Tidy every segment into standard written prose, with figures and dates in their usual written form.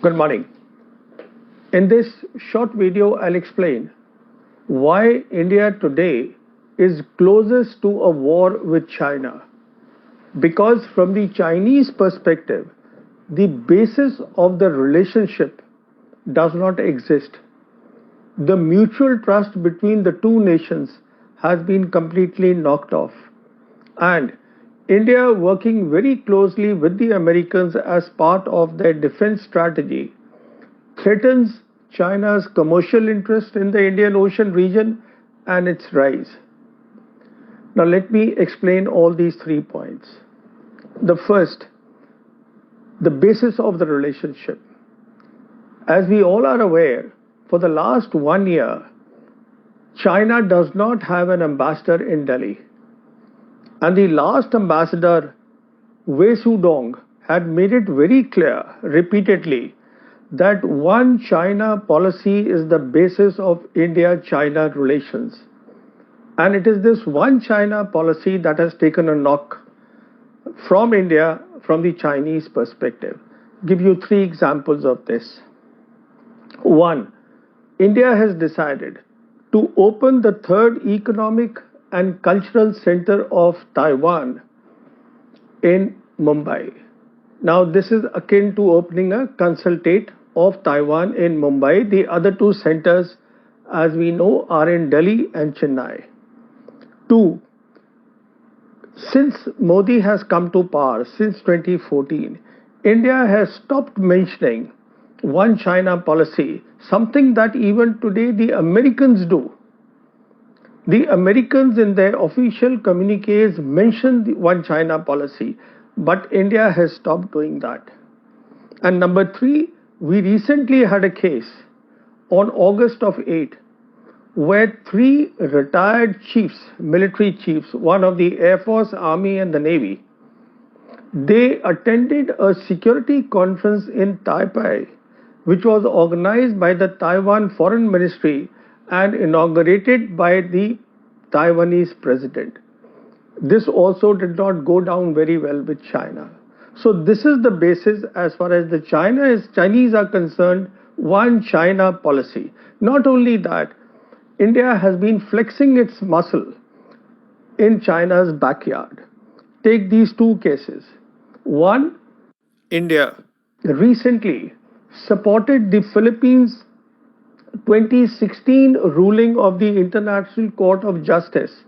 Good morning. In this short video, I'll explain why India today is closest to a war with China. Because from the Chinese perspective, the basis of the relationship does not exist. The mutual trust between the two nations has been completely knocked off. And India, working very closely with the Americans as part of their defense strategy, threatens China's commercial interest in the Indian Ocean region and its rise. Now, let me explain all these 3 points. The first, the basis of the relationship. As we all are aware, for the last 1 year, China does not have an ambassador in Delhi. And the last ambassador, Wei Sudong, had made it very clear repeatedly that one China policy is the basis of India-China relations. And it is this one China policy that has taken a knock from India from the Chinese perspective. Give you 3 examples of this. One, India has decided to open the third economic and cultural center of Taiwan in Mumbai. Now, this is akin to opening a consulate of Taiwan in Mumbai. The other 2 centers, as we know, are in Delhi and Chennai. 2. Since Modi has come to power, since 2014, India has stopped mentioning one China policy, something that even today the Americans do. The Americans in their official communiques mention the one China policy, but India has stopped doing that. And number 3, we recently had a case on August of 8, where 3 retired chiefs, military chiefs, one of the Air Force, Army and the Navy, they attended a security conference in Taipei, which was organized by the Taiwan Foreign Ministry and inaugurated by the Taiwanese president. This also did not go down very well with China. So this is the basis as far as the Chinese are concerned, one China policy. Not only that, India has been flexing its muscle in China's backyard. Take these 2 cases. One, India recently supported the Philippines 2016 ruling of the International Court of Justice,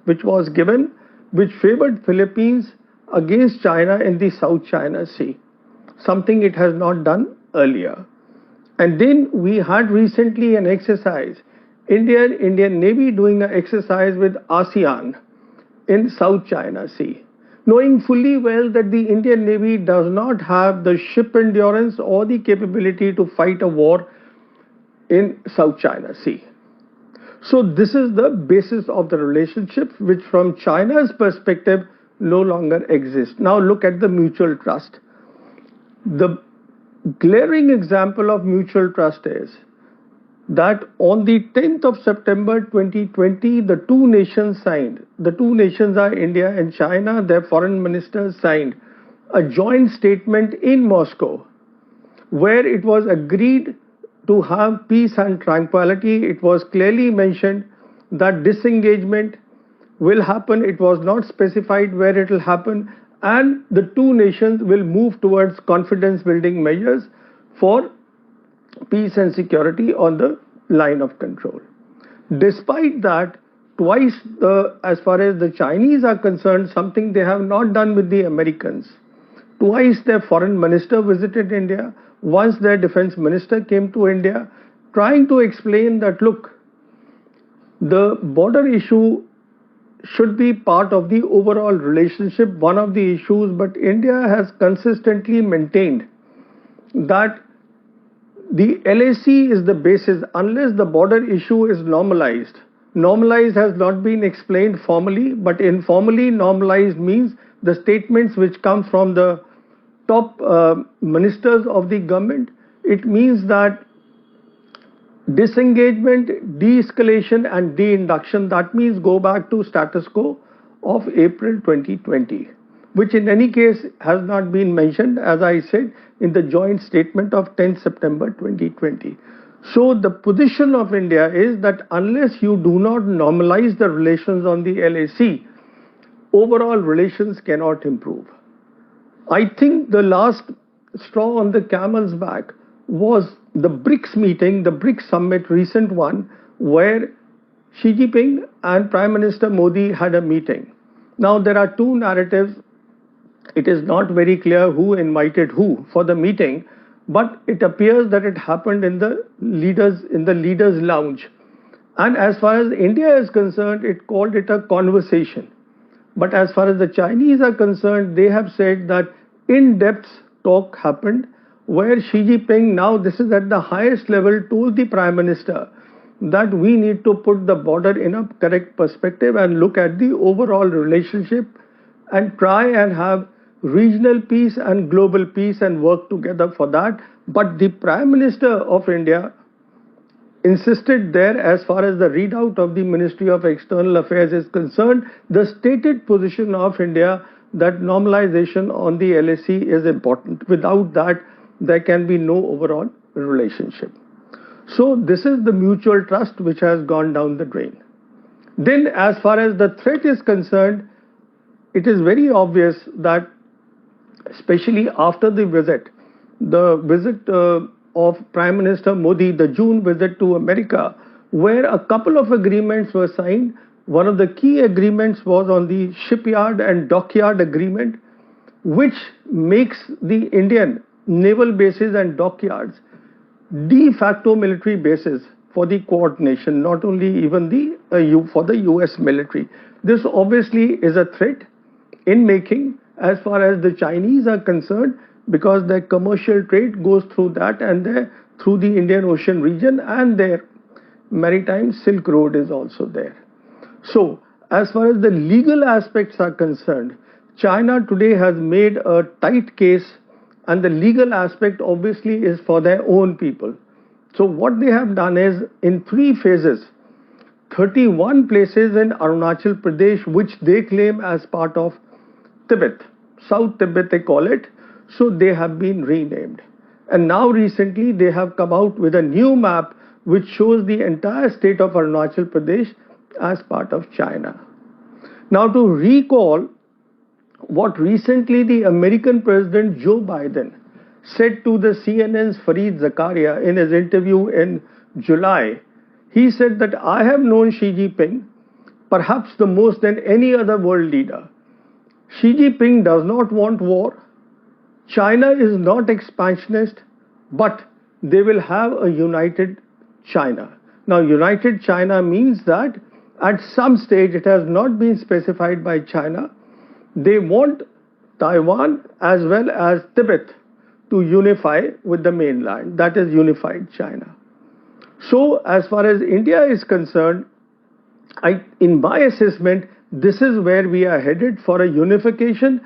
which was given, which favored Philippines against China in the South China Sea, something it has not done earlier. And then we had recently an exercise, Indian Navy doing an exercise with ASEAN in South China Sea, knowing fully well that the Indian Navy does not have the ship endurance or the capability to fight a war in South China Sea. So this is the basis of the relationship, which from China's perspective no longer exists. Now look at the mutual trust. The glaring example of mutual trust is that on the 10th of September 2020, the 2 nations signed, the 2 nations are India and China, their foreign ministers signed a joint statement in Moscow where it was agreed to have peace and tranquility. It was clearly mentioned that disengagement will happen. It was not specified where it will happen, and the 2 nations will move towards confidence building measures for peace and security on the line of control. Despite that, twice, as far as the Chinese are concerned, something they have not done with the Americans. Twice their foreign minister visited India. Once their defense minister came to India, trying to explain that, look, the border issue should be part of the overall relationship, one of the issues, but India has consistently maintained that the LAC is the basis unless the border issue is normalized. Normalized has not been explained formally, but informally normalized means the statements which come from the top ministers of the government. It means that disengagement, de-escalation and de-induction, that means go back to status quo of April 2020. which in any case has not been mentioned, as I said, in the joint statement of 10 September 2020. So the position of India is that unless you do not normalize the relations on the LAC, overall relations cannot improve. I think the last straw on the camel's back was the BRICS meeting, the BRICS summit, recent one, where Xi Jinping and Prime Minister Modi had a meeting. Now there are two narratives. It is not very clear who invited who for the meeting, but it appears that it happened in the leaders lounge. And as far as India is concerned, it called it a conversation. But as far as the Chinese are concerned, they have said that in-depth talk happened where Xi Jinping, now this is at the highest level, told the Prime Minister that we need to put the border in a correct perspective and look at the overall relationship and try and have regional peace and global peace and work together for that. But the Prime Minister of India insisted there, as far as the readout of the Ministry of External Affairs is concerned, the stated position of India that normalization on the LAC is important. Without that, there can be no overall relationship. So this is the mutual trust which has gone down the drain. Then as far as the threat is concerned, it is very obvious that especially after the visit of Prime Minister Modi, the June visit to America, where a couple of agreements were signed. One of the key agreements was on the shipyard and dockyard agreement, which makes the Indian naval bases and dockyards de facto military bases for the Quad nation, not only even for the US military. This obviously is a threat in making as far as the Chinese are concerned, because their commercial trade goes through that and through the Indian Ocean region, and their maritime Silk Road is also there. So as far as the legal aspects are concerned, China today has made a tight case, and the legal aspect obviously is for their own people. So what they have done is, in 3 phases, 31 places in Arunachal Pradesh, which they claim as part of Tibet, South Tibet they call it, so they have been renamed. And now recently they have come out with a new map which shows the entire state of Arunachal Pradesh as part of China. Now, to recall what recently the American President Joe Biden said to the CNN's Fareed Zakaria in his interview in July, he said that I have known Xi Jinping perhaps the most than any other world leader. Xi Jinping does not want war. China is not expansionist, but they will have a united China. Now, united China means that at some stage, it has not been specified by China, they want Taiwan as well as Tibet to unify with the mainland, that is unified China. So as far as India is concerned, in my assessment, this is where we are headed, for a unification.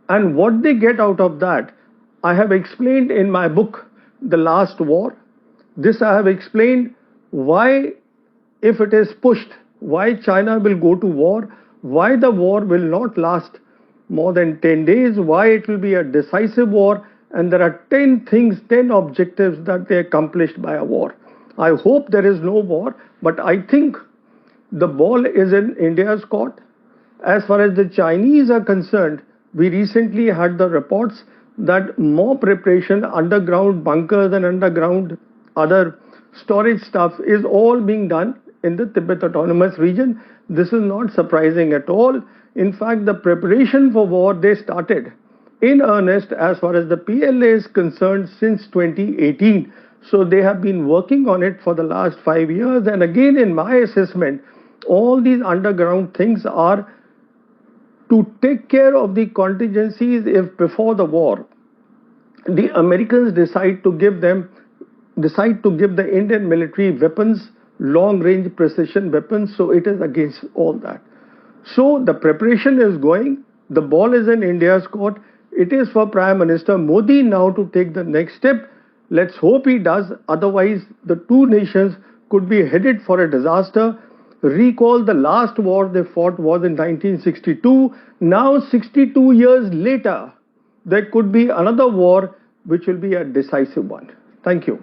And what they get out of that, I have explained in my book, The Last War. This I have explained why, if it is pushed, why China will go to war, why the war will not last more than 10 days, why it will be a decisive war, and there are 10 things, 10 objectives that they accomplished by a war. I hope there is no war, but I think the ball is in India's court. As far as the Chinese are concerned, we recently had the reports that more preparation, underground bunkers and underground other storage stuff is all being done in the Tibet Autonomous Region. This is not surprising at all. In fact, the preparation for war, they started in earnest as far as the PLA is concerned since 2018. So they have been working on it for the last 5 years. And again, in my assessment, all these underground things are to take care of the contingencies if before the war, the Americans decide to give the Indian military weapons, long-range precision weapons, so it is against all that. So the preparation is going, the ball is in India's court. It is for Prime Minister Modi now to take the next step. Let's hope he does, otherwise the two nations could be headed for a disaster. Recall the last war they fought was in 1962. Now, 62 years later, there could be another war which will be a decisive one. Thank you.